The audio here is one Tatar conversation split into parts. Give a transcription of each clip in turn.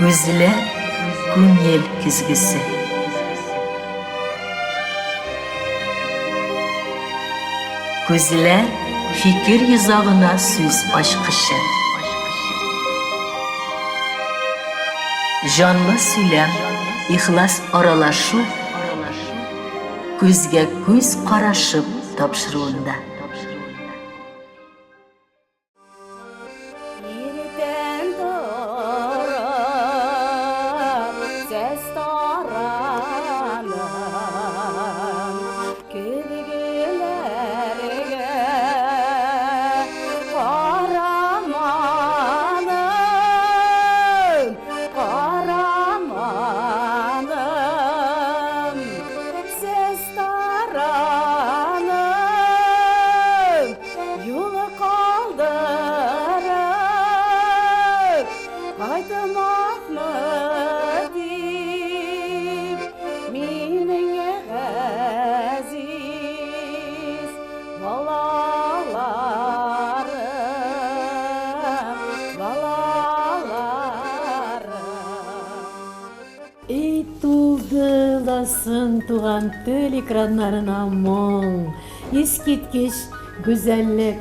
Көзілі күңел күзгісі. Көзілі fikir yüzağına söz aşkışı. Canlı söylem, ihlas aralaşu, gözge göz qaraşıp tapşırığında. Ey tuğdulasın tuğan tül ekranlarına мұң, ескерткіш güzellik,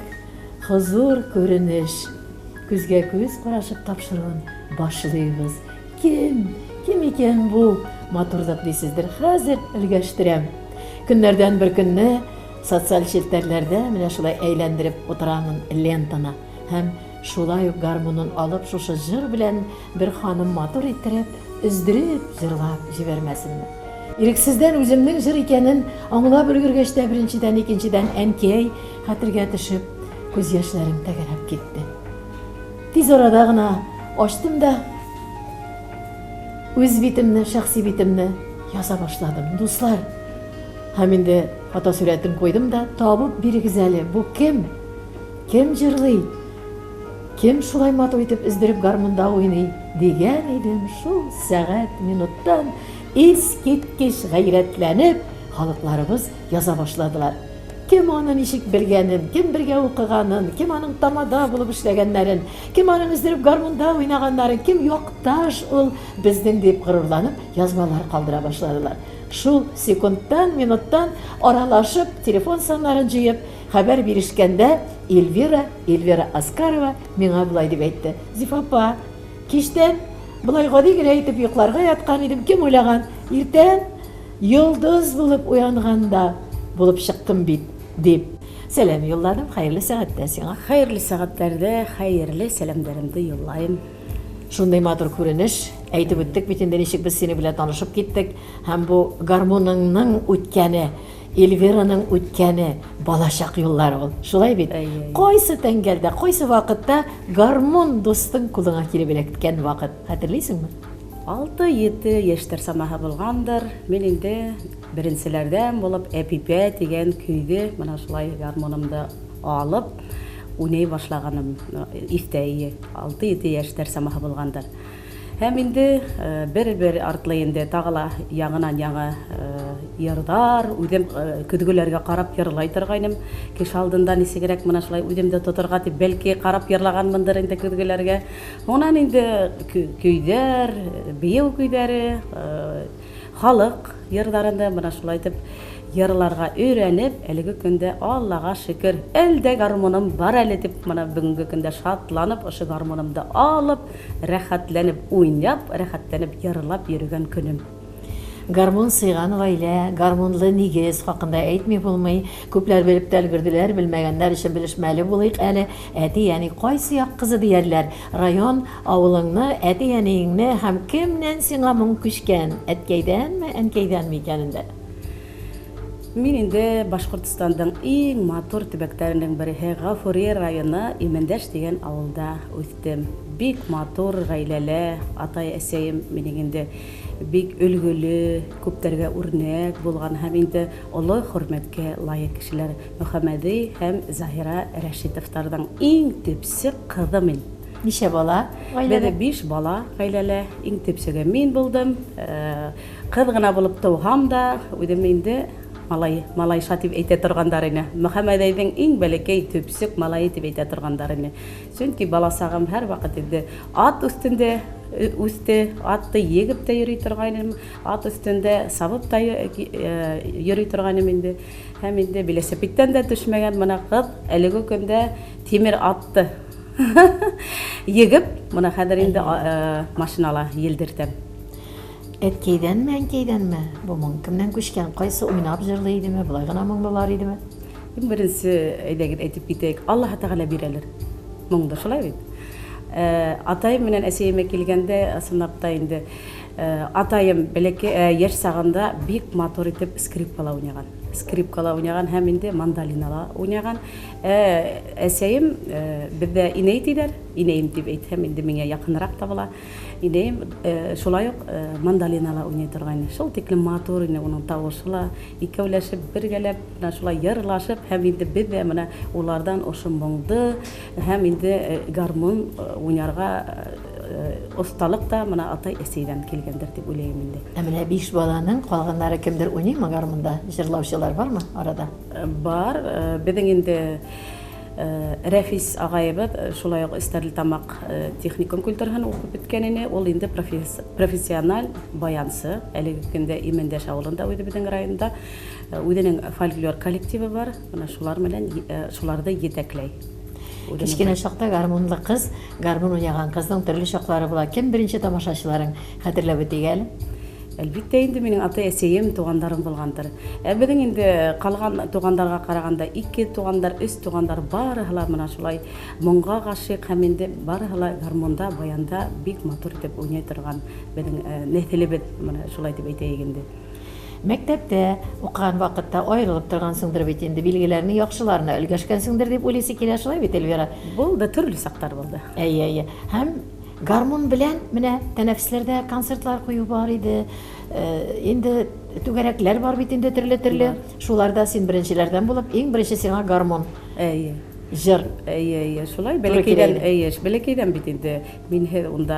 huzur көрініш. Көзге көз қарашып тапшырған башылығыз. Kim екен бұл матурлық дейсіздер? Хәзір ілгәштірем. Күннәрдән бір күнне социаль шелтерлерде менә шулай әйләндіріп отырамын лентана. Һәм шулай ук гармонын алып шушы жыр белән бір ханым матур иттереп, үздіріп, жырлап жібермәсінме. Ирексізден өзімнің жыр екенін аңлап үлгергәчтә беренчедән, икенчедән әнкәй хәтергә төшеп, күз яшьләрем тәгәрәп китте. Тиз арада гына ачтым да үз битемне, шәхси битемне яза башладым. Дуслар, һәм инде фотосурәтен куйдым да, табып бирегез әле. Бу кем? Кем җырлый? Кем шулай матур итеп өздереп гармонда уйный? Дигән идем шул сәгать, минуттан искиткеч гайрәтләнеп, халыкларыбыз яза башладылар. Кем аны ничек белгәнен, кем бергә укыганын, кем аның тамада булып эшләгәннәрен, кем аның өздереп гармонда уйнаганнарын, кем якташ ул безнең дип горурланып, язмалар калдыра башладылар. Шул секундтан, минуттан аралашып, телефон саннарын җыеп, хәбәр биришкәндә Эльвира Аскарова миңа булай дип әйтте. Зифапа, кичтән булай гади генә итеп йокларга яткан идем, кем уйлаган? Иртән йолдыз булып уянганда булып чыктым бит дип. Сәлам юлладым, хәерле сәгатьтә сиңа. Хәерле сәгатьләрдә хәерле сәламнәремне юллайым. Шундай матур күренеш, әйтеп үттек бит инде ничек без сине белән танышып киттек, һәм бу гармоныңның үткәне, Эльвираның үткәне балачак юллар ул. Шулай бит. Кайсы тәңгәлдә, кайсы вакытта гармон дустың кулыңа килеп эләккән вакыт, хәтерлисеңме? 6-7 яшьтәр самаһы булгандыр. Мин инде беренчеләрдән булып Әпипә дигән көйдә менә шулай гармонымды алып уйный башлаганым иртәге 6-7 яшьтәр самаһы булгандыр. Һәм инде бер артлы инде тагыла яңынан яңа йырдар, үзем көдгөләргә карап йырлай торгайным. Кеш алдында нисегрәк менә шулай үземдә тотырга дип бәлки карап йырлаганмындыр инде көдгөләргә. Онан инде көйдәр, бию көйдәре, халык йырдарында менә шулай итеп йырларга өйрәнеп, әлеге көндә Аллага шөкер, әлдә гармоным бар әле дип, менә бүгенге көндә шатланып, ошо гармонымды алып, рәхәтләнеп уйнап, рәхәтләнеп йырлап йөргән көнем. Гармон сыйган гаилә, гармонлы нигез хакында әйтми булмый. Күпләр белеп тә өлгерделәр, белмәгәннәр өчен белешмәле булыйк әле. Әти, яни кайсы як кызы диярләр? Район авылыңны, әти янеңне һәм кемнән сиңа моң күчкән? Әткәйдәнме, әнкәйдәнме икәнендә? Мин инде Башкортстандың иң матур төбәкләренең бере Гафури районы Имендәш дигән авылда үстем. Бик матур гаиләле, атай-әсәем минең инде бик өлгөле, күптәргә үрнәк булган һәм инде олы хөрмәткә лаек кешеләр Мөхәммәди һәм Заһира Рәшитовларның иң төпсе кызы мин. Ничә бала? Гаиләдә 5 бала гаиләле, иң төпсеге мин булдым. Кыз гына булып тугам да, үзем инде малайша дип әйтә торгандарыны. Мөхәммәдәйнең иң бәләкәй төпсек малай дип әйтә торгандарыны. Чөнки баласагым һәр вакыт инде ат өстендә үсте, атты егіп те йөрий торгайным, ат өстендә сабып та йөрий торгайным инде. Һәм инде велосипедтан да төшмәгән моны кыз әлеге көндә тимер атты егіп, моны хәзер инде машинала елдертәм. Әткәйдәнме, әнкәйдәнме? Бу моң кемнән күчкән? Кайсы уйнап җырлый идеме? Булай гына моңлылар идеме? Беренче әйтеп китәйек, Аллаһ Тәгалә бирәләр. Моңда шулай бит. Атайым менән әсәйемә килгәндә, сынапта инде атайым бәләкәй яшь сагында бик матур итеп скрипкала уйнаган. Скрипкала уйнаган һәм инде мандолинала уйнаган. Әсәйем бездә инәй диләр, инәем дип әйтһәм инде миңа якынрак та була. Инәем шулай ук мандолинала уйный торган. Шул тиклем матур ине уның тавышы, икәүләшеп бергәләп, шулай йырлашып, һәм инде без дә менә улардан ошо моңды һәм инде гармон уйнарга осталык та менә атай әсәйдән килгәндер дип уйлыйм инде. Менә 5 баланың калганнары кемдер уйныймы гармонда? Җырлаучылар бармы арада? Бар. Безнең инде Рәфис агайыбыз шулай ук Стәрлетамак техникум культураһын укып беткәнене, ул инде профессиональ баянсы. Әлеге көндә Имәндәш авылында үзе безнең районда үзенең фольклор коллективы бар. Менә шулар белән шуларда җитәкләй. Кичкенә чакта гармонлы кыз, гармон уйнаган кызның төрле чаклары була. Кем беренче тамашачыларың хәтерләп үтегәл? Әлбәттә инде минең ата-әсәем, тугандарым булгандыр. Безнең инде калган тугандарга караганда 2 тугандар, 3 тугандар барыһы менә шулай моңга гашык һәм инде барыһы гармонда, баянда бик матур итеп уйный торган безнең нәселебез менә шулай дип әйтәйек инде. Мәктәптә укыган вакытта аерылып торгансыңдыр бит инде, билгеләрне яхшыларына өлгәшкәнсеңдер дип уйлыйсы килә, шулай бит Эльвира? Булды, төрле сактар булды. Әйе. Һәм гармон белән менә тәнәфесләрдә концертлар кую бар иде. Инде түгәрәкләр бар бит инде төрле. Шуларда син беренчеләрдән булып, иң беренче сиңа гармон. Әйе. Җыр. Әйе, шулай бәләкәйдән бит инде мин унда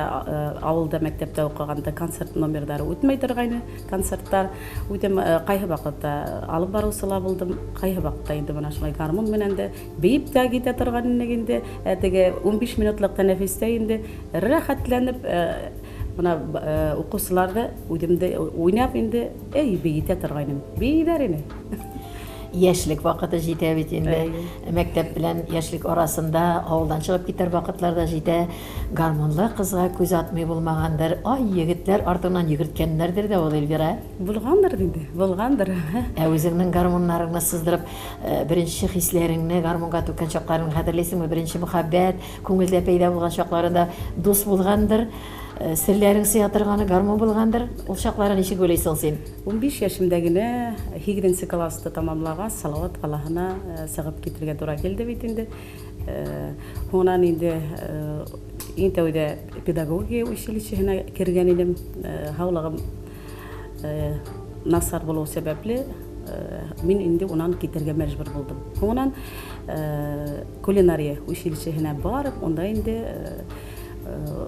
авылда мәктәптә укыганда концерт номерлары үтмәй торгайны. Концерттар үтем кайһы вакытта алып баручылар булдым, кайһы вакытта инде менә шулай гармон менән дә биеп тә китә торган инде. Теге 15 минутлык тәнәфестә инде рәхәтләнеп менә укучыларда үдемдә уйнап инде биетә торгайным. Биедәр ине. Яшьлек вакыты җитә бит инде. Мәктәп белән яшьлек арасында авылдан чыгып китәр вакытларда җитә. Гармонлы кызга күз атмый булмагандыр. Ай, егетләр артыннан йөгерткәннәрдер дә ул Эльвира. Булгандыр инде, булгандыр. Үзеңнең гармоннарыңны сыздырып, беренче хисләреңне гармонга түккән чакларыңны хәтерлисеңме? Беренче мөхәббәт, күңелдә пәйда булган чакларында дус булгандыр. Серләрің сыя торганы гармон булгандыр. Ул чаклары ничек уйлыйсың син? 15 яшымда генә 2нче классты тамамлаган Салават калаһына сыгып китергә туры килде бит инде. Хонан инде иң тәүдә педагогия училищеһенә кергән идем. Һаулагым насар булу сәбәпле мин инде унан китергә мәҗбүр булдым. Хонан кулинария училищеһенә барып, онда инде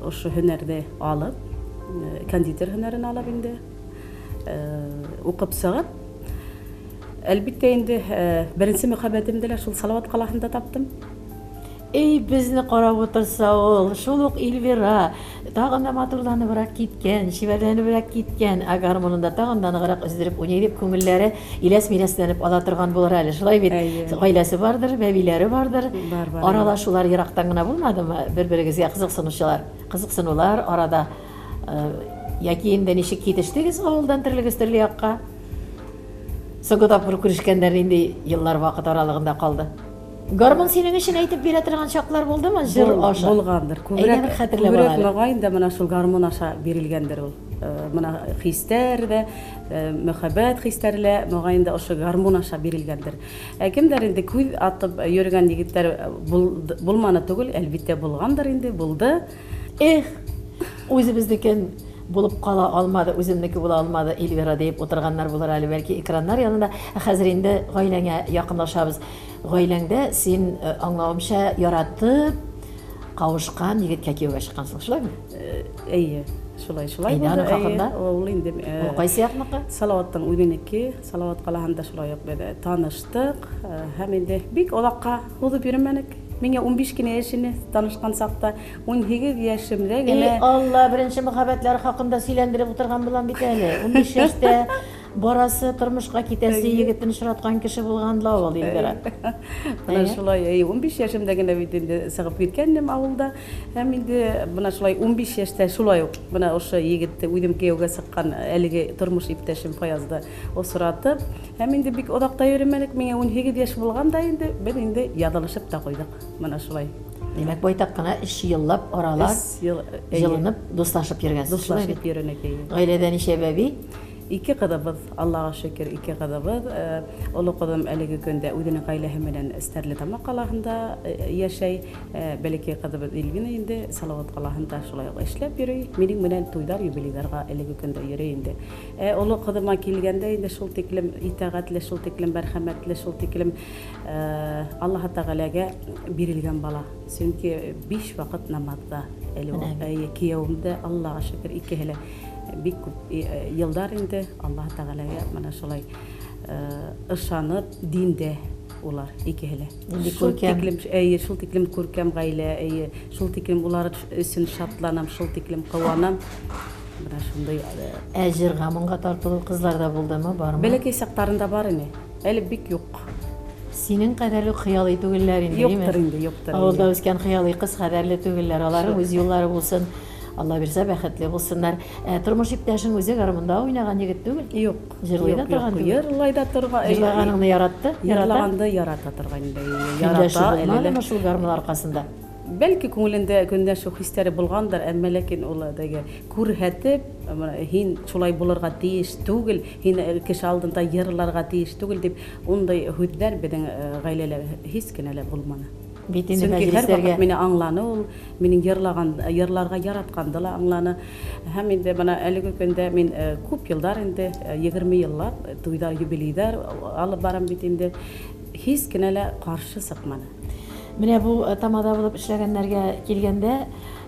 ошо һөнәрде алып, кондитер һөнәрен алып инде укып сыгып, әлбәттә инде беренче мөхәббәтемне дә шул Салават калаһында таптым. Безне карап утырса ул, шул ук Эльвира, тагын да матурланыбрак киткән, шибәләнебрәк киткән, гармонында тагын да ныграк өздереп уйный дип күңелләре иләс-миләсләнеп ала торган булыр әле. Шулай бит, гаиләсе бардыр, бәбиләре бардыр. Аралашулар ерактан гына булмадымы? Бер-берегезгә кызыксынулар арада. Яки инде ничек китештегез авылдан төрле якка? Соңгы тапкыр күрешкәндәр инде еллар вакыт аралыгында калды. Гармон синең өчен әйтеп бирә торган чаклар булдымы? Җыр аша. Булгандыр. Күбрәк мөгаен дә менә шул гармон аша бирелгәндер ул. Менә хистәр дә, мөхәббәт хистәрле мөгаен дә ошо гармон аша бирелгәндер. Кемдер инде күз атып йөргән егетләр булманы түгел, әлбәттә булгандыр инде, булды. Үзебезнекен булып кала алмады, үземнеке була алмады, Эльвира дип утырганнар булыр әле, бәлки экраннар янында. Хәзер инде гаиләңә якынлашабыз. Гаиләңдә син аңлавымча яратып кавышкан егеткә кияүгә чыккансың, шулаймы? Әйе, шулай булды. Ул инде кайсы якныкы? Салаваттың үзенеке, Салават калаһында шулай ук таныштык һәм инде бик олакка узып йөрмәдек. Миңа 15 кенә яшене танышкан сакта 18 яшемдә И генә Алла, беренче мөхәббәтләр хакында сөйләндереп утырган булам бит әле. 15 яшьтә барасы тормышка китәсе егетен очраткан кеше булган ла ул Илбира. Менә шулай 15 яшемдә генә бит инде сыгып киткәннем авылда. Һәм инде менә шулай 15 яшьтә шулай ук менә ошо егетте үдем кияүгә сыккан әлеге тормыш иптәшем Фаязды осратып, һәм инде бик одакта йөрмәдек. Миңа 18 яшь булганда инде без инде ядылышып та куйдык. Менә шулай. Демәк, байтак кына 3 еллап аралар җылынып, дуслашып йөргәнсез. Дуслашып йөренек. Гаиләдә ничә бәби? 2 кызыбыз, Аллага шөкер, 2 кызыбыз. Олы кызым әлеге көндә үзенең гаиләһе белән Стәрлетама калаһында яшәй. Бәләкәй кызыбыз Эльвина инде Салават калаһында шулай эшләп йөри. Минем белән туйдар, юбилейларга әлеге көндә йөри инде. Олы кызыма килгәндә инде шул тиклем итәгатьле, шул тиклем мәрхәмәтле, шул тиклем Аллаһ Тәгаләгә бирелгән бала. Чөнки 5 вакыт намазда әле кияүемдә Аллага шөкер икеһе бик күп елдар инде Аллаһ Тәгаләгә менә шулай ышанып диндә улар икеһе. Шул тиклем күркәм гаилә, шул тиклем улар өчен шатланам, шул тиклем кыланам. Менә шундый Әҗер гамынга тартылу кызларда булдымы, бармы? бәләкәй сактарында бар ине. Әле бик юк. Синең кадәрле хыялый түгелләр инде, Юктыр инде, юктыр. Авылда үскән хыялый кыз кадәрле түгелләр. Аларның үз юллары булсын. Алла бирсә бәхетле булсыннар. Тормыш иптәшең үзе гармунда уйнаган егет түгел? Юк. Җырлый да торган түгел? Җырлый да торган. Җырлаганыңны яратты? Ярлаганды ярата торган инде. Ярата Ярата әле шул гармун аркасында. Бәлки күңелендә көндә шу хисләре булгандыр, әмма ләкин ул дәге күрһәтеп, һин шулай булырга тиеш түгел, һин кеше алдында йырларга тиеш түгел дип, ундай һүзләр безнең гаиләләр һич кенә лә булманы. Бит инде Чөнки һәр мәҗлесләргә вакыт мине аңланы ул, минең йырларга яратканды ла аңланы. Һәм инде менә әлеге көндә мин күп елдар инде 20 еллап туйдар, юбилейдар алып барам бит инде һич кенә лә каршы сыкманы. Менә бу тамада булып эшләгәннәргә килгәндә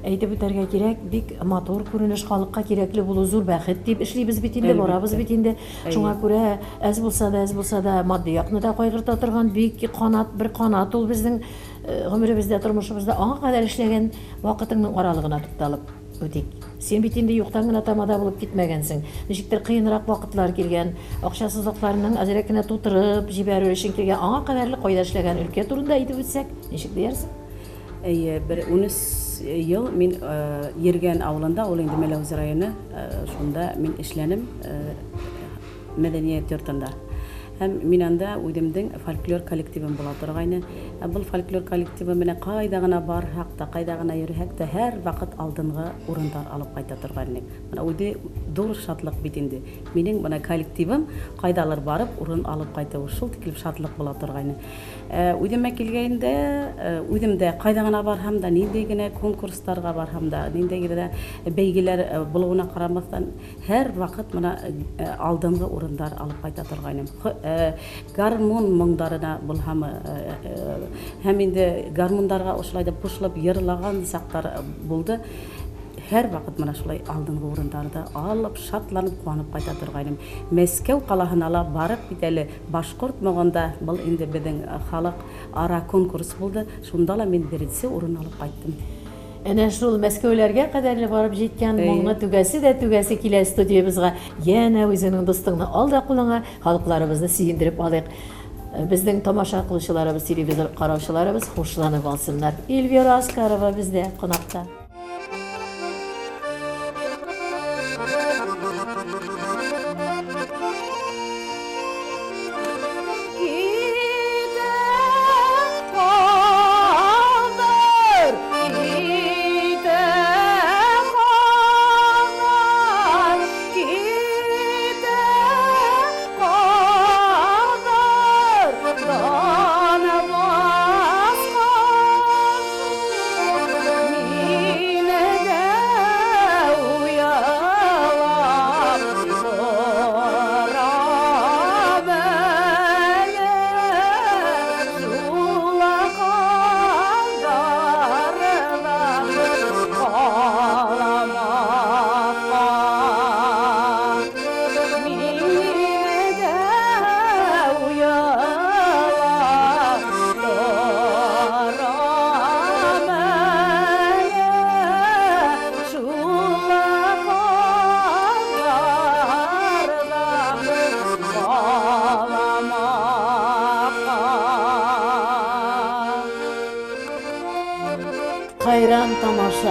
әйтеп үтәргә кирәк, бик матур күренеш, халыкка кирәкле булу зур бәхет дип эшлибез бит инде, барабыз бит инде. Шуңа күрә әз булса да матди якны да кайгырта торган бик бер канат ул безнең гомеребездә, тормышыбызда аңа кадәр эшләгән вакытыңның аралыгына тукталып үтик. Син бит инде юктан гына тамада булып китмәгәнсең. Ничектер кыенрак вакытлар килгән, акчасызлыкларның әзрәк кенә тутырып җибәрү өчен килгән аңа кадәрле кайда эшләгән өлкә турында әйтеп үтсәк, ничек диярсең? Бер 13 ел мин Ергән авылында, ул инде Мәләүез районы, шунда мин эшләнем мәдәният йортында. Һәм мин анда үземнең фольклор коллективым була торгайны. Бу фольклор коллективы менә кайда гына барһак та, кайда гына йөрһәк тә һәр вакыт алдынгы урындар алып кайта торган. Менә үзе зур шатлык бит инде. Минең менә коллективым кайдалар барып урын алып кайта, шул тиклем шатлык була торгайны. Үземә килгәндә, үземдә кайда гына барһам да, нинди генә конкурсларга барһам да, нинди генә бәйгеләр булуына карамастан, һәр вакыт менә алдынгы урындар алып кайта торгайным. Гармун моңдарына булһамы, һәм инде гармундарга ошолай да кушылып йырлаган сактар булды. Һәр вакыт менә шулай алдынгы урындарда алып, шатланып, куанып кайта торгайным. Мәскәү калаһына ла барып бит әле башкорт могында бул инде безнең халык ара конкурс булды. Шунда ла мин беренче урын алып кайттым. Әнә шул Мәскәүләргә кадәрле барып җиткән моңны түгәсе килә студиябызга. Янә үзенең дустыңны алда кулыңа, халыкларыбызны сөендереп алыйк. Безнең тамаша кылучыларыбыз, телевизор караучыларыбыз хушланып алсыннар. Эльвира Аскарова бездә кунакта. Me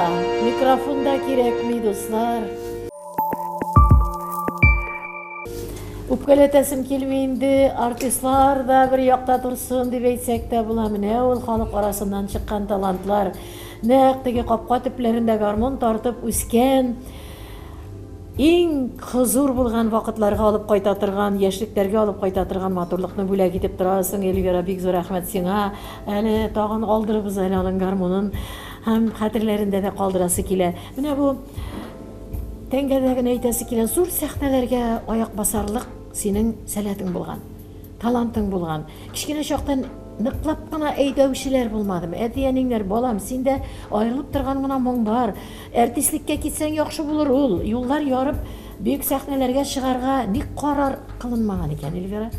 Mikrofon da kerakmi dostlar. Үпкәләтәсем килми инде, артистлар да бер якта торсын дип әйтсәк тә була. Менә ул халык арасыннан чыккан талантлар, нәкъ теге капка төпләрендә гармон тартып үскән, иң хозур булган вакытларга алып кайта торган, яшьлекләргә алып кайта торган матурлыкны бүләк итеп торасың. Эльвира, бик зур рәхмәт сиңа. Әле тагын алдырыбыз әле аның гармонын һәм хәтерләрендә дә калдырасы килә. Менә бу тәңгәдәген әйтәсе килә, зур сәхнәләргә аяк басарлык синең сәләтең булган, талантың булган. Кичкенә чактан ныклап кына әйдәүчеләр булмадымы? Әтиәнеңнәр, балам, синдә аерылып торган гына моң бар. Әртислеккә китсәң яхшы булыр ул. Юллар ярып, бик сәхнәләргә чыгарга ник карар кылынмаган икән, Эльвира?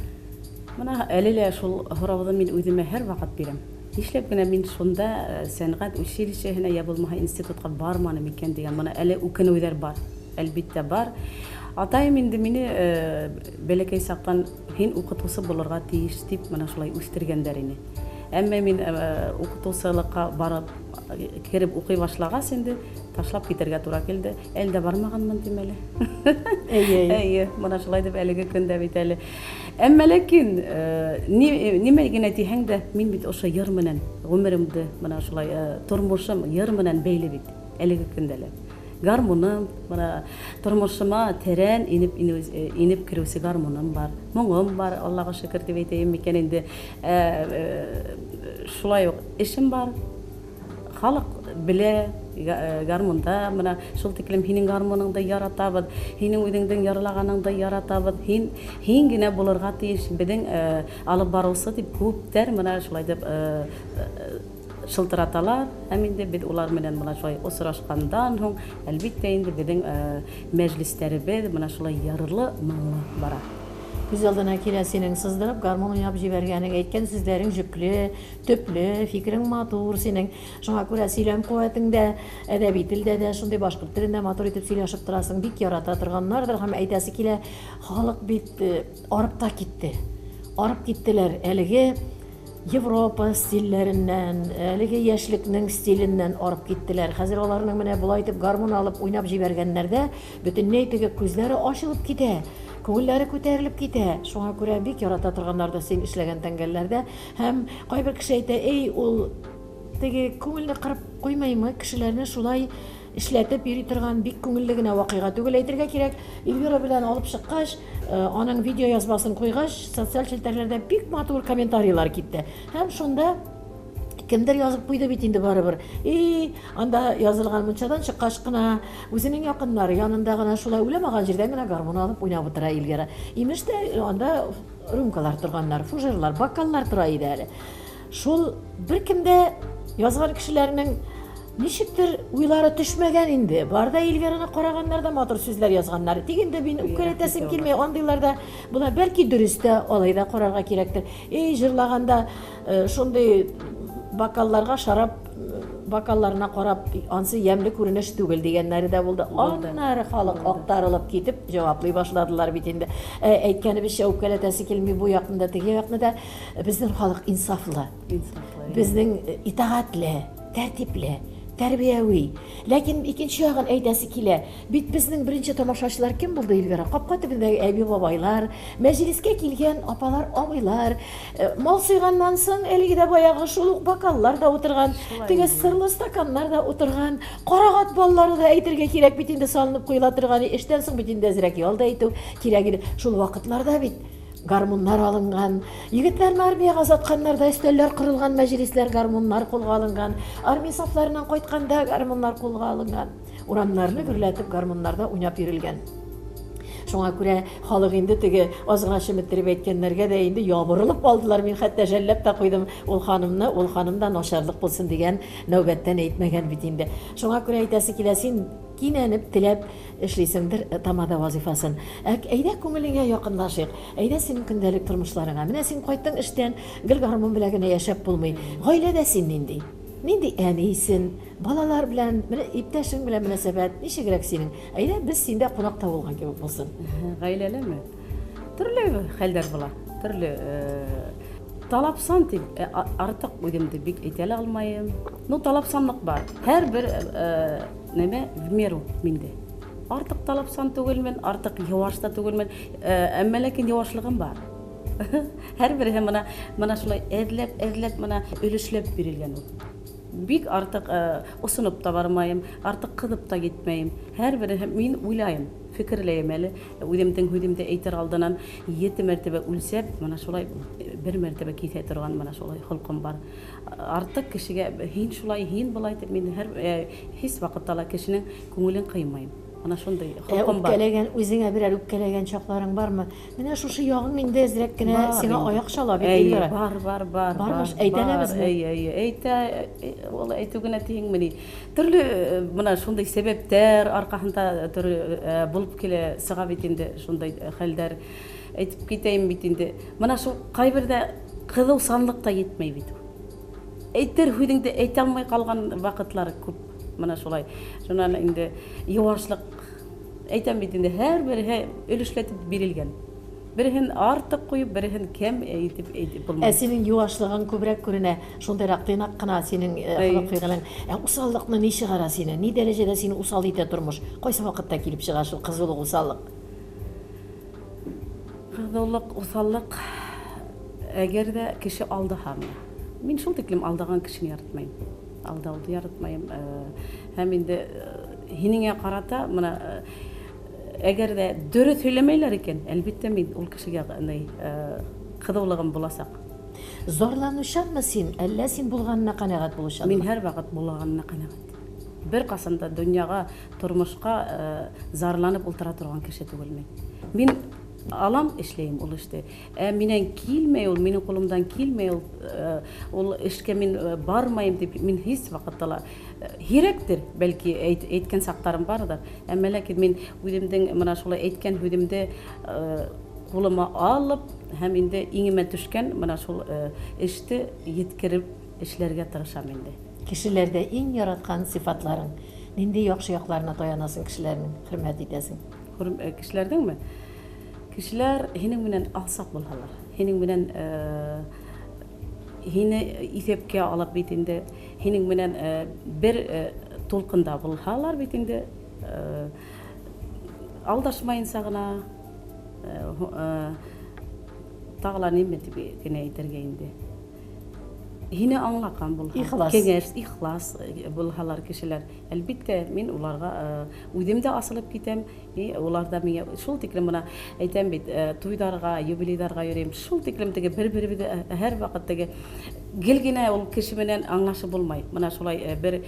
Менә әле лә шул һорауны мин үземә һәр вакыт бирәм. Нишләп кенә мин шунда сәнгать училищеһенә я булмаһа институтка барманым икән дигән менә әле үкенүләр бар. Әлбиттә бар. Атайым инде мине бәләкәй сактан һин укытучы булырга тиеш дип менә шулай үстергәннәр ине. Әмма мин укытучылыкка барып кирип укый башлагач инде ташлап китәргә туры килде. Әлдә бармаганмын димәле. Әйе, менә шулай дип әлеге көндә бит әле. Әмма ләкин нимә генә тиһәң дә мин бит ошо йыр менән гомеремде менә шулай тормышым йыр менән бәйле бит әлеге көндә. Гармоным, менә тормышыма тәрән инеп кирүсе гармоным бар. Моңым бар, Аллага шөкер дип әйтәм микән инде. Шулай ук эшем бар. Халык белә гармонда, менә шул тиклем һинең гармоныңды яратабыз, һинең үҙеңдең ярлаганыңды яратабыз, һин генә булырга тиеш беҙҙең алып барыусы дип күптәр менә шулай дип шылтыраталар. Һәм инде бит улар менән менә шулай осрашкандан һуң, әлбиттә инде беҙҙең мәҗлестәребеҙ менә шулай ярлы, моңлы бара. Күз алдына килә синең сыздырып, гармон уйнап җибәргәнең, әйткән сүзләрең җөкле, төпле, фикерең матур, синең шуңа күрә сөйләм куәтеңдә, әдәби телдә дә, шундый башкорт телендә матур итеп сөйләшеп торасың, бик ярата торганнардыр һәм әйтәсе килә, халык бит арып та китте. Арып киттеләр әлеге Европа стильләреннән, әлеге яшьлекнең стиленнән арып киттеләр. Хәзер аларның менә булай итеп гармон алып уйнап җибәргәннәрдә бөтенләй теге күзләре ачылып китә. Күңелләре күтәрелеп китә. Шуңа күрә бик ярата торганнар да син эшләгән тәңгәлләрдә. Һәм кайбер кеше әйтә, эй, ул теге күңелне кырып куймаймы? Кешеләрне шулай эшләтеп йөри торган бик күңелле генә вакыйга түгел. Әйтергә кирәк, Эльвира белән алып чыккач, аның видео язбасын куйгач, социаль челтәрләрдә бик матур комментарийлар китте. Һәм шунда кемдер язып куйды бит инде барыбер. Анда язылган мунчадан чыккач кына үзенең якыннары янында гына шулай уйламаган җирдә генә гармон алып уйнап утыра Эльвира. Имеш тә анда рюмкалар торганнар, фужерлар, бокаллар тора иде әле. Шул беркемдә язган кешеләрнең ничектер уйлары төшмәгән инде. Барда Эльвираны караганнар да матур сүзләр язганнар. Тигендә мин үпкәләтәсем килмәй, андыйларда була бәлки дөрес тә, алай да карарга кирәктер. Җырлаганда шундый бокалларга шарап бокалларына карап, ансы ямьле күренеш түгел дигәннәре дә булды. Аннары халык актарылып китеп җаваплый башладылар бит инде. Әйткәнебезчә, үпкәләтәсе килми бу якында, теге якында безнең халык инсафлы. Безнең итәгатьле, тәртипле, тәрбияви. Ләкин икенче ягын әйтәсе килә. Бит безнең беренче тамашачылар кем булды, Эльвира? Капка төбендәге әби бабайлар, мәҗлескә килгән апалар, абыйлар, мал суйганнан соң әлеге дә баягы шул ук бокаллар да утырган, теге сырлы стаканнар да утырган, карагат баллары да әйтергә кирәк бит инде салынып куела торган. Эштән соң бит инде әзрәк ялда әйтү кирәк иде. Шул вакытларда бит гармоннар алынган, егетләрне армиягә затканнарда өстәлләр кырылган, мәҗлесләр, гармоннар кулга алынган, армия сафларыннан кайтканда гармоннар кулга алынган, урамнарны гөрләтеп гармоннарда уйнап йөрилгән. Шуңа күрә халык инде теге азгына шеметтереп әйткәннәргә дә инде ябырылып алдылар. Мин хәтта жәлләп та куйдым ул ханымда начарлык булсын дигән нәүбәттән әйтмәгән бит инде. Шуңа күрә әйтәсе килә, син кинәнеп теләп эшлисеңдер тамада вазифасын. Әйдә күңелеңә якынлашыйк. Әйдә синең көндәлек тормышларыңа. Менә син кайттың эштән, гел гармон белән генә яшәп булмый. Гаиләдә син нинди? Нинди әнисен, балалар белән, иптәшең белән мөнәсәбәт ничегрәк синең? Әйдә без синдә кунакта булган кебек булсын. Гаиләлеме? Төрле хәлләр була. Төрле талапсан тип артык үдемде бик әйтә алмайым. Ну талапсанлык бар. Һәрбер неме в меру миндә. Артык талапсан түгелмен, артык яваш та түгелмен, әмма ләкин явашлыгым бар. Һәрбере мына шулай эзләп мына өлешләп бирелгән ул. Бик артык усынып та бармайым, артык кызып та китмәйм. Һәрбере мин уйлайм, фикерләйм әле. Үдемдең һүдемдә әйтер алдынан 7 мәртәбә үлсәп, мына шулай бер мәртәбә китә торган мына шулай холкым бар. Артык кешегә һин шулай, һин булай дип мин һис вакытта ла кешенең күңелен кыймайм. Ана шундай холкым бар. Үпкәләгән, үзеңә берәр үпкәләгән чакларың бармы? Менә шушы ягың миндә әзрәк кенә сиңа аяк шала бит Эльвира. Бар. Бармыш, әйтәләбезме? Әйтә, ул әйтүгенә тиңмени. Төрле мына шундай сәбәптәр аркасында төрле булып килә сыга бит инде шундай хәлдәр. Әйтеп китәйм бит инде. Мына шу кайбердә кызу санлык та йетмәй бит. Әйтер һүдеңдә әйтә алмай калган вакытлар күп. Мына шулай. Шуннан инде явашлык әйтәм бит инде һәрбере өлешләтеп бирелгән. Береһен артык куеп, береһен кем әйтеп булмый. Синең юашлыгың күбрәк күренә. Шундайрак тыйнак кына синең хылык-фигылең. Усаллыкны ни чыгара сине? Ни дәрәҗәдә сине усал итә тормыш? Кайсы вакытта килеп чыга шул кызулык, усаллык? Кызулык, усаллык әгәр дә кеше алдаһамы. Мин шул тиклем алдаган кешене яратмыйм. Алдауды яратмайым. Һәм инде һинеңә карата мына әгәр дә дөрес сөйләмәйләр икән, әлбәттә мин ул кешегә кызулыгым буласак. Зарланучанмы син, әллә син булганына канәгать булучанмы? Мин һәр вакыт булганына канәгать. Бер касанда дөньяга, тормышка зарланып ултыра торган кеше түгелмен. Мин алам эшләйм ул эште. Миннән килмәй ул, минең кулымдан килмәй ул эшкә мин бармайм дип мин һис вакытта һирәктер, бәлки әйткән сактарым бардыр. Әмма ләкин мин үдемдең мына шулай әйткән һүдемдә кулыма алып, һәм инде иңемә төшкән мына шул эште yetkереп эшләргә тырышам инде. Кешеләрдә иң яраткан сыйфатларың, нинди яхшы якларына таянасың кешеләрнең, хөрмәт итәсең? Кешеләрдеңме? Кешеләр һинең белән алсак булһалар, һинең белән һине исәпкә алып бит инде, һинең белән бер тулкында булһалар бит инде, алдашмайынса гына тагыла нимә дип генә әйтергә инде. Һине аңлакан булһа, кеңеш, ихлас булһалар кешеләр. Әлбәттә, мин уларга үдемдә асылып китәм, уларда миңа шул тиклем мына әйтәм бит, туйдарга, юбилейдарга йөрим, шул тиклем теге бер-беребезне һәр вакыттагы гел генә ул кеше белән аңлашып булмай. Мына шулай бер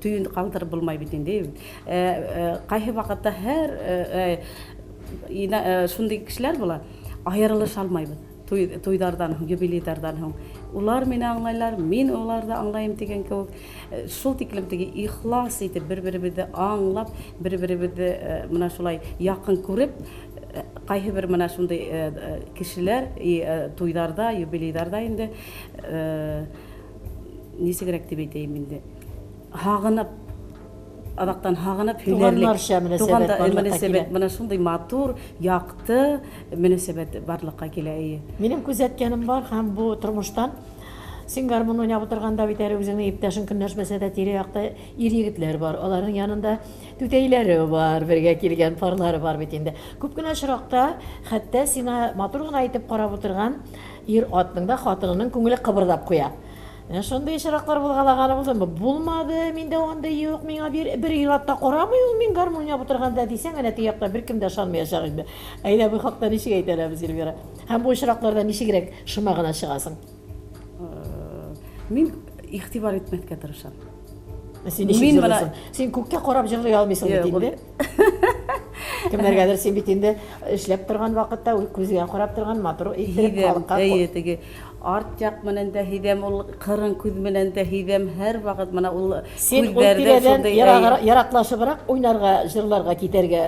түйін калдырып булмай бит инде. Кайсы вакытта һәр шундый кешеләр була, аерылыша алмайбыз. Туйдардан, юбилейдардан һуң. Улар мине аңлайлар, мин уларда аңлайым дигән кебек. Шул тиклем теге ихлас итеп бер-беребезне аңлап, бер-беребезне мына шулай якын күреп, кайсы бер мына шундый кешеләр туйдарда, юбилейдарда инде нисегрәк дип әйтәм инде. Хагынып Адактан хагынып һөнәрлек туганда мөнәсәбәт менә шундый матур, якты мөнәсәбәт барлыкка килә. Минем күзәткәнем бар һәм бу тормыштан син гармон уйнап утырганда бит әле үзеңне иптәшең көнләшмәсә дә тирә-якта ир-егетләр бар. Аларның янында түтәйләре бар, бергә килгән парлары бар бит инде. Күп кенә очракта хәтта сиңа матур гына әйтеп карап утырган ир атның да хатынының күңеле кыбырдап куя. Шундай очраклар булгалаганы булдымы? Булмады, миндә андай юк, миңа бер иратта карамый ул мин гармон уйнап утырганда дисәң, әнә тиякта беркем дә ышанмаячак инде. Әйдә бу хакта ничек әйтәләбез, Эльвира? Һәм бу очракларда ничегрәк шыма гына чыгасың? Мин игътибар итмәскә тырышам. Син ничек җырлыйсың? Син күккә карап җырлый алмыйсың бит инде. Кемнәргәдер син бит инде эшләп торган вакытта күзгә карап торган матур итеп халыкка. Теге арт як менән дә һидәм, ул кырын күз менән дә һидәм, һәр вакыт менә ул күзләрдә шундый яраклашыбрак уйнарга, җырларга китәргә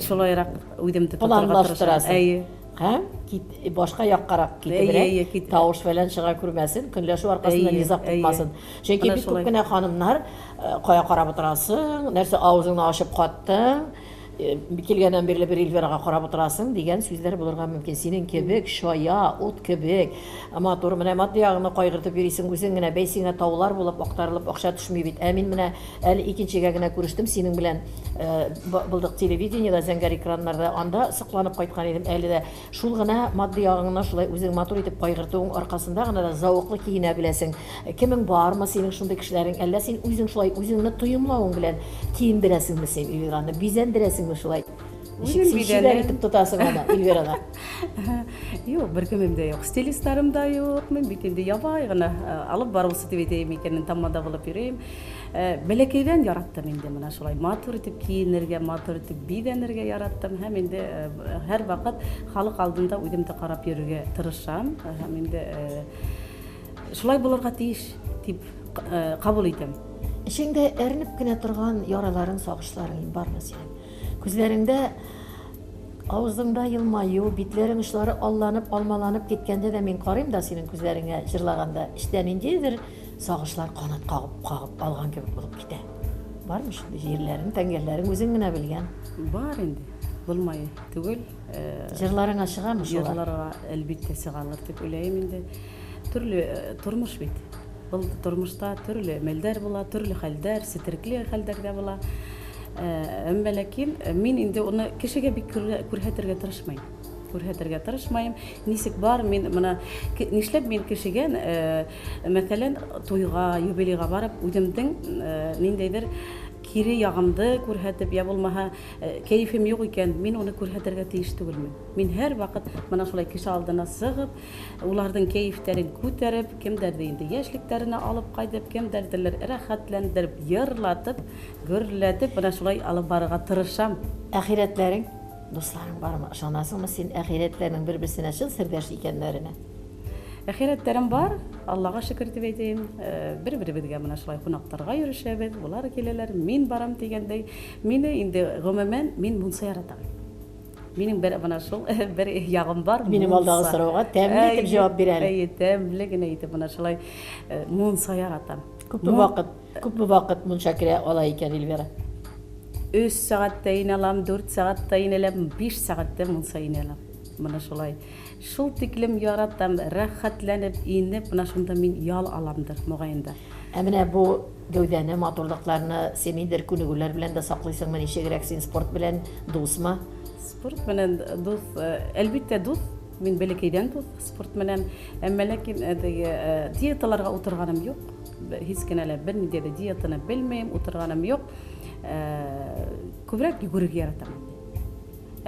шулайрак үдем тотарга тырышам. Һәм башка яккарак китебрәк, тавыш фәлән чыга күрмәсен, көнләшү аркасында низак булмасын. Чөнки бит күп кенә ханымнар кая карап утырасың, нәрсә авызыңны ачып каттың, Килгәннән бирле бер Эльвирага карап утырасың дигән сүзләр булырга мөмкин. Синең кебек шая, ут кебек, матур менә матди ягына кайгыртып йөрисең, үзең генә бәйсеңә таулар булып актарылып акча төшми бит. Ә мин менә әле икенчегә генә күрештем синең белән булдык телевидениедә, зәңгәр экраннарда, анда сыкланып кайткан идем. Әле дә шул гына матди ягыңна шулай үзең матур итеп кайгыртуың аркасында гына да зауыклы киенә беләсең. Кемең бармы синең шундый кешеләрең, әллә син үзең шулай үзеңне тоемлавың белән киендерәсеңме син Эльвираны, бизәндерәсеңме шулай? Шиксезләр итеп тотасың аны Эльвирага. Юк, бер кемем дә юк. Стилистларым да юк. Мин бит инде ябай гына алып барылсы дип әйтәм икәнен тамада булып йөрим. Бәләкәйдән яраттым инде менә шулай матур итеп киенергә, матур итеп бизәнергә яраттым. Һәм инде һәр вакыт халык алдында үземне карап йөрергә тырышам. Һәм инде шулай булырга тиеш дип кабул итәм. Эчеңдә әрнеп кенә торган яраларың, сагышларың бармы синең? Күзләреңдә, авызыңда елмаю, битләрең очлары алланып, алмаланып киткәндә дә мин карыйм да синең күзләреңә җырлаганда, эчтән ниндидер сагышлар канат кагып алган кебек булып китә. Бармы шундый җирләрең, тәңгәлләрең үзең генә белгән? Бар инде. Булмай түгел. Җырларыңа чыгамы шулар? Җырларга әлбәттә чыгалар дип уйлыйм инде. Төрле тормыш бит. Бу тормышта төрле мәлдәр була, төрле хәлдәр, сетеркле хәлдәр дә була. Әмма ләкин мин инде уны кешегә бик күрһәтергә тырышмыйм. Күрһәтергә тырышмыйм. Нисек бар мин моны нишләп мин кешегә мәсәлән туйга, юбилейга барып үземнең ниндәйдер кире ягымды күрһәтеп, я булмаһа кәефем юк икән, мин уны күрһәтергә тиеш түгелмен. Мин һәр вакыт моны шулай кеше алдына сыгып, уларның кәефтәрен күтәреп, кемдәрдер инде яшьлекләренә алып кайтып, кемдәрдер рәхәтләндереп, йырлатып, гөрләтеп, моны шулай алып барырга тырышам. Әхирәтләрең, дусларың бармы? Ышанасыңмы син әхирәтләрнең бер-берсенә чын сердәш икәннәренә? Әхирәтләрем бар, Аллага шөкер дип әйтәм. Бер-беребезгә менә шулай кунактарга йөришәбез, булар киләләр, мин барам дигәндәй. Мине инде гомумән мин мунса яратам. Минем бер менә шул бер ягым бар. Минем алдагы сорауга тәмле итеп җавап бир әле. Тәмле генә итеп менә шулай мунса яратам. Күпме вакыт мунча керә ала икән Эльвира? 3 сәгатьтә инәләм, 4 сәгатьтә инәләм, 5 сәгатьтә мунса инәләм. Менә шулай. Шул тиклем яратам, рәхәтләнеп, инеп, менә шунда мин ял аламдыр мөгаенда. Ә менә бу гәүдәне, матурлыкларны син ниндидер күнегүләр белән дә саклыйсыңмы? Ничегрәк син спорт белән дусмы? Спорт белән дус, әлбәттә дус. Мин бәләкәйдән дус спорт белән. Әмма ләкин диеталарга утырганым юк. Һич кенә лә бер нидә дә диетаны белмәйм, утырганым юк. Күбрәк йөгерергә яратам.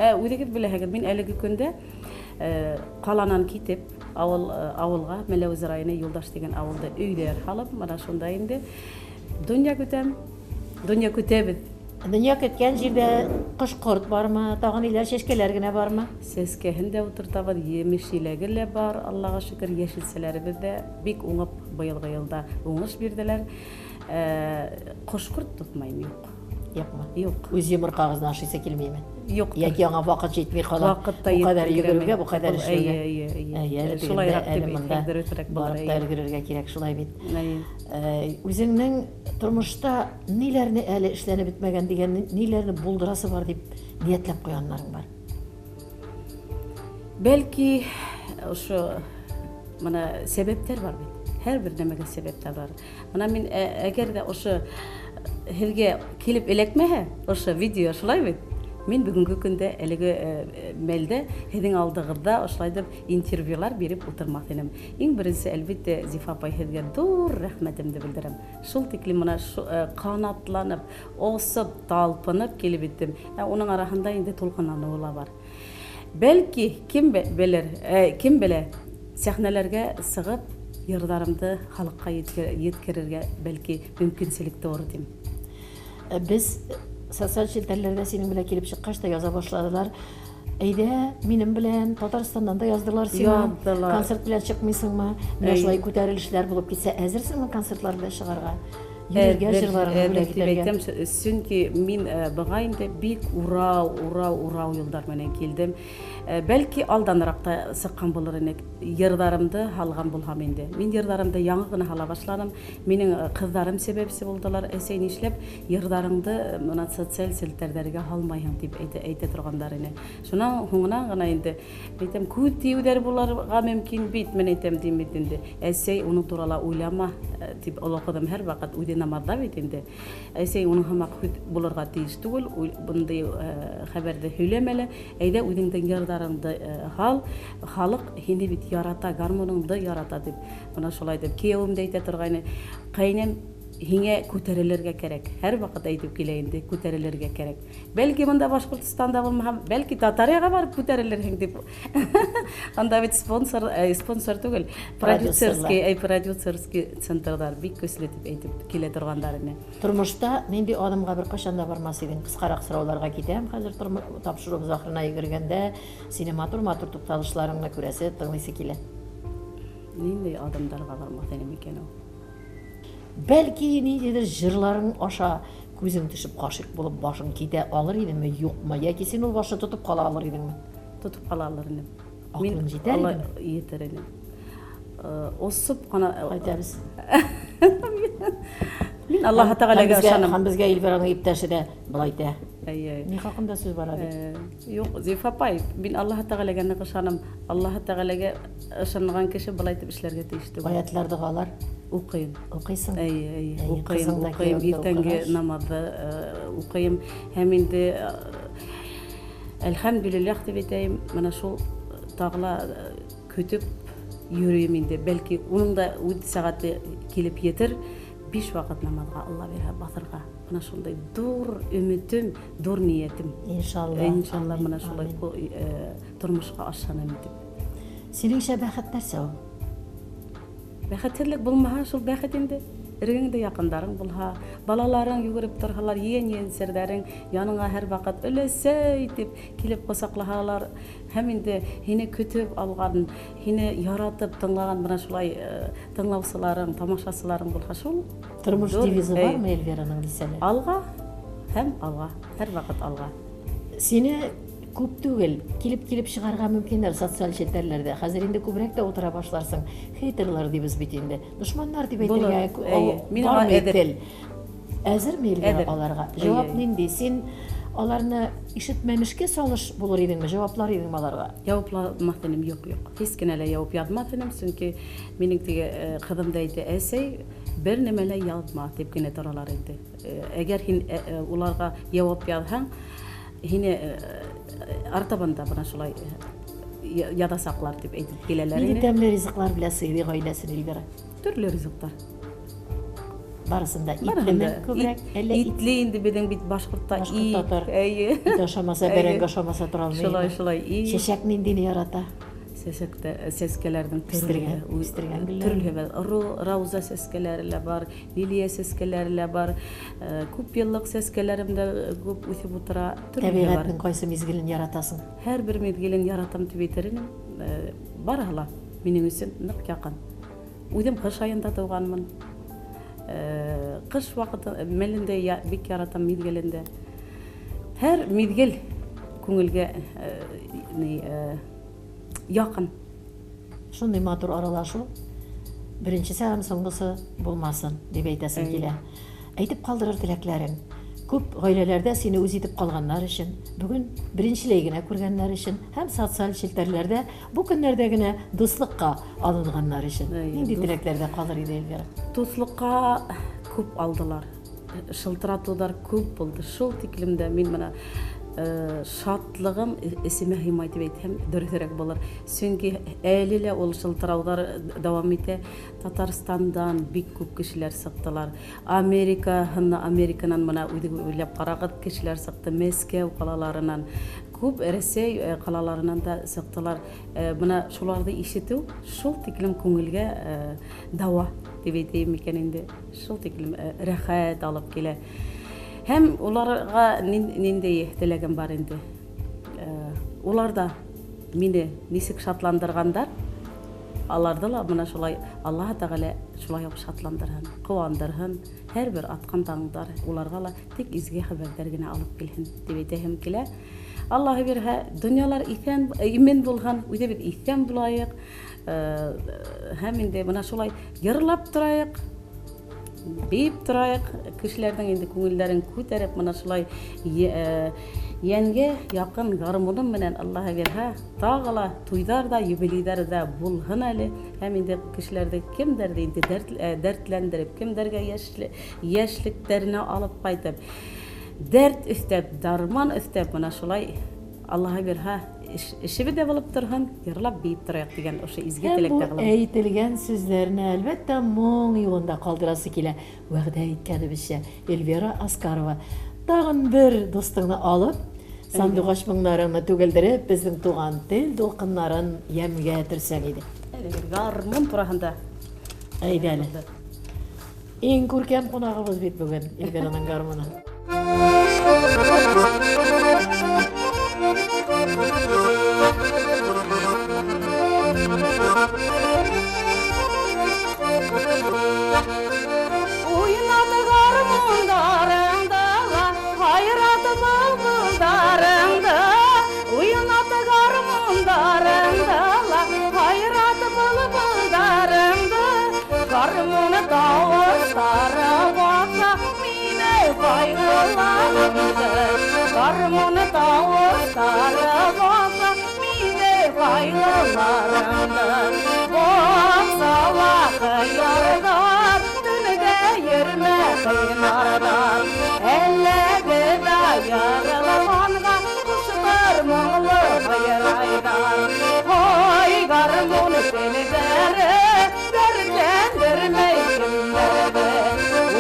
Үҙегеҙ беләһегеҙ, мин әлеге көндә ҡаланан китеп, ауылға, Мәләүез районы Юлдаш дигән ауылда өйҙәр һалып, мына шунда инде донъя көтәм, донъя көтәбеҙ. Донъя көткән җирдә ҡош-ҡорт бармы? Тагын иләр чәшкәләр генә бармы? Сәскәһен дә утыртабыҙ, емеш еләге лә бар, Аллаға шөкөр, йәшелсәләребеҙ дә бик уңып быйылғы йылда уңыш бирҙеләр. Ҡош-ҡорт тотмайым, юҡ. Юҡмы? Юҡ. Үҙ йоморҡағыҙҙан ашыйсы килмәйме? Юҡ. Яки аңа ваҡыт җитмәй ҡала. Ваҡытта бу ҡәҙәр йүгерергә, бу ҡәҙәр эшләргә. Шулайыраҡ Әле дип монда әйтергә дөрөҫөрәк барып булыр. та өлгөрөргә кирәк, шулай бит. Үзеңнең тормошта ниләрне әле эшләнеп бетмәгән дигән, ниләрне булдырасы бар дип ниятләп ҡуйғандарың бар? Бәлки, ошо мына сәбәптәр бар бит. Һәр бер нәмәгә сәбәптәр бар. Мына мин әгәр дә ошо һеҙгә килеп эләкмәһә, ошо видео шулай бит. Мин бүгенге көндә әлеге мәлдә һеҙҙең алдығыҙҙа ошолай интервьюлар биреп ултырмаҫ инем. Иң беренсе, әлбиттә, Зифа апай, һеҙгә ҙур рәхмәтемде белдерәм. Шул тиклем мына ҡанатланып, осоп, талпынып килеп иттем. Уның араһында инде тулҡынланыуы ла бар. Бәлки, кем белә, сәхнәләргә сығып, йырҙарымды халыҡҡа еткерергә бәлки мөмкинселек тыуыр тим. Без социаль челтәрләргә синең белән килеп чыҡҡаш та яза башларҙылар. Әйҙә, минем белән Татарстандан да яздылар сиңа. Концерт белән чыҡмайсыңмы? Менә шулай күтәрелешләр булып китсә, әзерсеңме концертлар белән сығырға? Йөрергә, җырларга, бүләк итәргә. Чөнки мин буга инде бик урау юлдар менән килдем. Бәлки алданрак та сыккан булыр инек. Йырдарымды халган булгам инде. Мин йырдарымды яңа гына hala башладым. Минем кыздарым сәбәпсе булдылар. Әсәй нишләп йырдарыңды моны социаль селтәрдәргә халмайһың дип әйтә торгандар ине. Шуннан һуңынан гына инде әйтәм күп тиюдәр буларга мөмкин бит. Мен әйтәм димит инде. Әсәй уны турала уйлама дип олокыдым һәр вакыт үзе намазда бит инде. Әсәй уның һәмәк булырга тиеш түгел. Бундай хәбәрдә һөйләмәле. Әйдә үзеңдән йырдарыңды хал, халык һине бит ярата, гармоныңды ярата дип. Менә шулай дип киявем дә әйтә торганы. Кайнем һиңә күтәрелергә кирәк. Һәр вакыт әйтеп килә инде, күтәрелергә кирәк. Бәлки монда Башкортстанда булмаган, бәлки Татарияга барып күтәрелерһең дип. Анда бит спонсор түгел, продюсерский центрдар бик көчле дип әйтеп килә торгандар ине. Тормышта нинди адымга бер кашан да бармас идең? Кыскарак сорауларга китәм. Хәзер тапшыру захырына йөгергәндә сине матур тукталышларыңны күрәсе, тыңлыйсы килә. Нинди адымдарга бармак идем икән ул? Бәлки ниндидер җырларың аша күзең төшеп кашык булып башың китә алыр идеңме, юкмы? Яки син ул башны тотып кала алыр идеңме? Тотып кала алыр идем. Акылың җитәр Алла идеме? йетер иде. Осып кана Кайтабыз. Мин Аллаһ Тәгаләгә ышанам. Һәм безгә Илбараның иптәше дә булай әйтә. Әйе. Ни хакында сүз бара бит? Юк, Зифа апай, мин Аллаһ Тәгаләгә нык ышанам. Аллаһ Тәгаләгә ышанган кеше булай дип эшләргә тиеш түгел. Аятлар, дугалар Укыйм. укыйсың. Әйе, кызың да укыйм. килеп Иртәнге укыгач. намазы укыйм. Һәм инде әлхәмдүлилләһ дип әйтәм, менә шул тагыла көтеп йөрим инде. Бәлки уның да үз сәгате килеп йетер. 5 вакыт намазга Алла бирә басырга. Менә шундай дур өмитем, дур ниятем. Иншалла. Иншалла менә шулай тормышка ашанам дип. Синеңчә бәхет нәрсә ул? Бәхетерлек булмаһа, шул бәхет инде иреңдә якындарың булһа, балаларың йөгереп торһалар, ен-сердәрең яныңа һәр вакыт өләсәй дип килеп косаклаһалар, һәм инде һине көтеп алган, һине яратып тыңлаган менә шулай тыңлаусыларың, тамашасыларың булһа, шул Тормыш зур, девизы бармы Эльвираның дисәләр? Алга һәм алга, һәр вакыт алга. Сине күп түгел, килеп чыгарга мөмкиндер социаль челтәрләрдә. Хәзер инде күбрәк тә утыра башларсың. Хейтерлар дибез бит инде. Душманнар дип әйтергә. Мин аңа әдер. Әзерме Эльвира Әдер. аларга? Әйе. Җавап нинди? Син аларны ишетмәмешкә салыш булыр идеңме? Җаваплар идеңме аларга? Ябламаҫтым, юк. Һис кенә лә ябып ятмаҫтым, чөнки минең теге кызым да әйтә, әсәй бер нәмә лә язма дип кенә торалар инде. Әгәр һин уларга ябып язһаң, һине артабанда бана шулай ядасаклар дип әйтеп киләләр Нинди ине. тәмле ризыклар белән сыйлый гаиләсен Эльвира? Төрле ризыктар. Барысында итлеме күбрәк? Әллә Итле инде безнең бит башкортта Башкортта тор. әйе. ит ашамаса, бәрәңге ашамаса тора алмый. Шулай. Чәчәк ниндине ярата? Сәскәләрдән Үстергән гөлләр. төрле рауза сәскәләре лә бар, лилия сәскәләре лә бар, күп еллык сәскәләрем дә күп үсеп утыра, төрле бар. Табигатьнең кайсы мизгелен яратасың? Һәр бер мезгилен яратам дип әйтермен. Барыһы минем өчен нык якын. Үзем кыш аенда туганмын. Кыш вакыты мәлендә бик яратам мизгелендә. Һәр мизгел күңелгә якын. Шундый матур аралашу беренчесе һәм соңгысы булмасын дип әйтәсең килә. Әйтеп калдырыр теләкләрең. Күп гаиләләрдә сине үз итеп калганнар өчен, бүген беренчеләй генә күргәннәр өчен һәм социаль челтәрләрдә бу көннәрдә генә дуслыкка алынганнар өчен. Нинди теләкләрдә калыр иде Эльвира? Дуслыкка күп алдылар. Шылтыратулар күп булды. Шул тиклемдә мин менә шатлыгым исемә һыймай дип әйтәм, дөресрәк булыр. Чөнки әле лә ул шылтыраулар дәвам итә. Татарстандан бик күп кешеләр сыктылар. Американнан менә уйлап карагыз, кешеләр сыкты. Мәскәү калаларынан, күп Рәсәй калаларынан да сыктылар. Менә шуларны ишетү шул тиклем күңелгә дава дип әйтәм икән инде. Шул тиклем рәхәт алып килә. Һәм уларга ниндәй теләгем бар инде. Улар да мине нисек шатландыргандар, аларды ла мына шулай Аллаһ Тәгалә шулай ук шатландырһын, куандырһын. Һәрбер аткан таңдар уларга ла тик изге хәбәрләр генә алып килһен дип әйтәһем килә. Аллаһы бирһә, дөньялар имен булган, үзе бит исән булайык. Һәм инде мына шулай йырлап торайык, бип торайык, кешеләрнең инде күңелләрен күтәреп, мына шулай янгә якын гармоным менән Аллаһы бирһә, тагыла туйдар да, юбилейләр дә булһын әле. Һәм инде кешеләрдә кемдер инде дәртләндереп, кемдәргә яшьлекләренә алып кайтып, дәрт өстәп, дарман өстәп, мына шулай Аллаһы бирһә, эшебез дә булып торһын, йырлап бип торыйк дигән ошо изге теләктә Бу әйтелгән сүзләрне әлбәттә моң юлында калдырасы килә. Вәгъдә иткәнебезчә, Эльвира Аскарова тагын бер достыңны алып, сандугач моңнарыңны түгелдереп, безнең туган тел дулкыннарын ямгә төрсәң иде. гармон тураһында. Әйдә әле. Иң күркәм кунагыбыз бит бүген Эльвираның гармоны. Уйнады гармондарыңда, хайраты булбулдарыңда. Уйнады гармондарыңда, хайраты булбулдарыңда. Гармоны тавыштары баса, мине кайгыларымды. Гармоны тавыштары баса, мине кайгыларымды. Боксала кыярдар, түнегә йөрмә кыйнардар. Әлләге дә ярылганга куштар моңлы байрайдар. Ой, гармон телдәре, дәртләндермәй кемдәрде.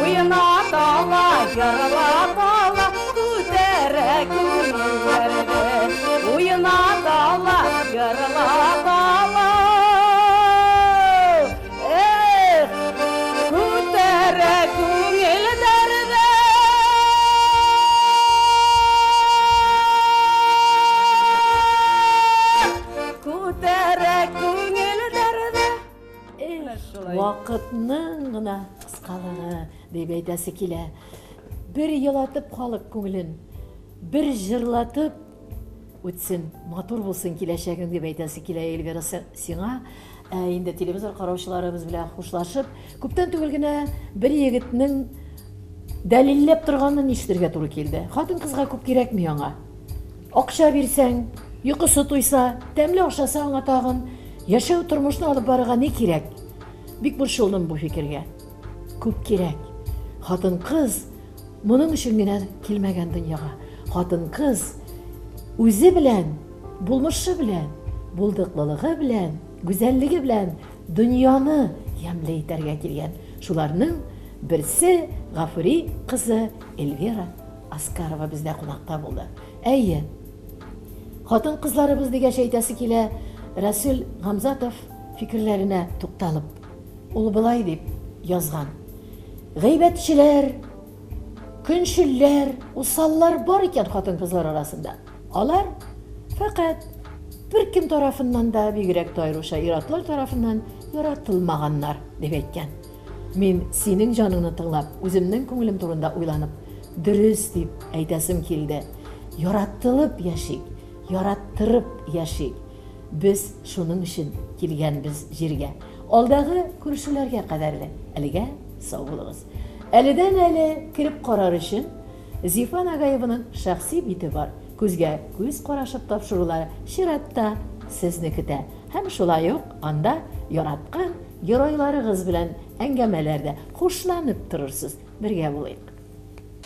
Уйнатала, йырлатала, күтәрә күңелләрде. Уйнатала, йырлатала, күтәрә күңелләрде. Күтәрә күңелләрде. Вакытның гына кыскалыгы дип әйтәсе килә. Бер елатып халык күңелен, бер җырлатып үтсен, матур булсын киләчәгең дип әйтәсе килә Эльвира сиңа. Инде телевизор караучыларыбыз белән хушлашып, күптән түгел генә бер егетнең дәлилләп торганын ишетергә туры килде. Хатын-кызга күп кирәкми аңа. Акча бирсәң, йокысы туйса, тәмле ашаса аңа тагын, яшәү тормышны алып барырга ни кирәк? Бик борчылдым бу фикергә. Күп кирәк. Хатын-кыз моның өчен генә килмәгән дөньяга. Хатын-кыз үзе белән, булмышы белән, булдыклылыгы белән, гүзәллеге белән дөньяны ямьле итәргә килгән. Шуларның берсе Гафури кызы Эльвира Аскарова бездә кунакта булды. Әйе, хатын-кызларыбыз дигәч әйтәсе килә Рәсүл Гамзатов фикерләренә тукталып. Ул былай дип язган: гыйбәтчеләр, көнчелләр, усаллар бар икән хатын-кызлар арасында. Алар фақат бер кем тарафыннан да бигрәк тайруша иратлар тарафыннан яратылмаганнар дип әйткән. Мин синең җаныңны тыңлап, үземнең күңелем турында уйланып, дөрес дип әйтәсем килде. Яратылып яшик, яраттырып яшик. Без шуның өчен килгәнбез җиргә. Алдагы күршеләргә кадәрле. Әлегә сау булыгыз. Әледән-әле кирип карар өчен Зифа Нагаеваның шәхси бите бар. Күзгә күз карашып тапшырулар чиратта сезне көтә. Һәм шулай ук анда яраткан геройларыгыз белән әңгәмәләрдә хушланып торырсыз. Бергә булыйк.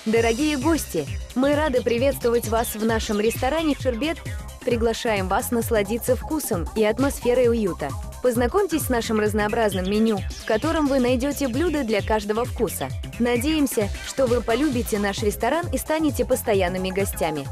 Дорогие гости, мы рады приветствовать вас в нашем ресторане «Шербет». Приглашаем вас насладиться вкусом и атмосферой уюта. Познакомьтесь с нашим разнообразным меню, в котором вы найдете блюда для каждого вкуса. Надеемся, что вы полюбите наш ресторан и станете постоянными гостями.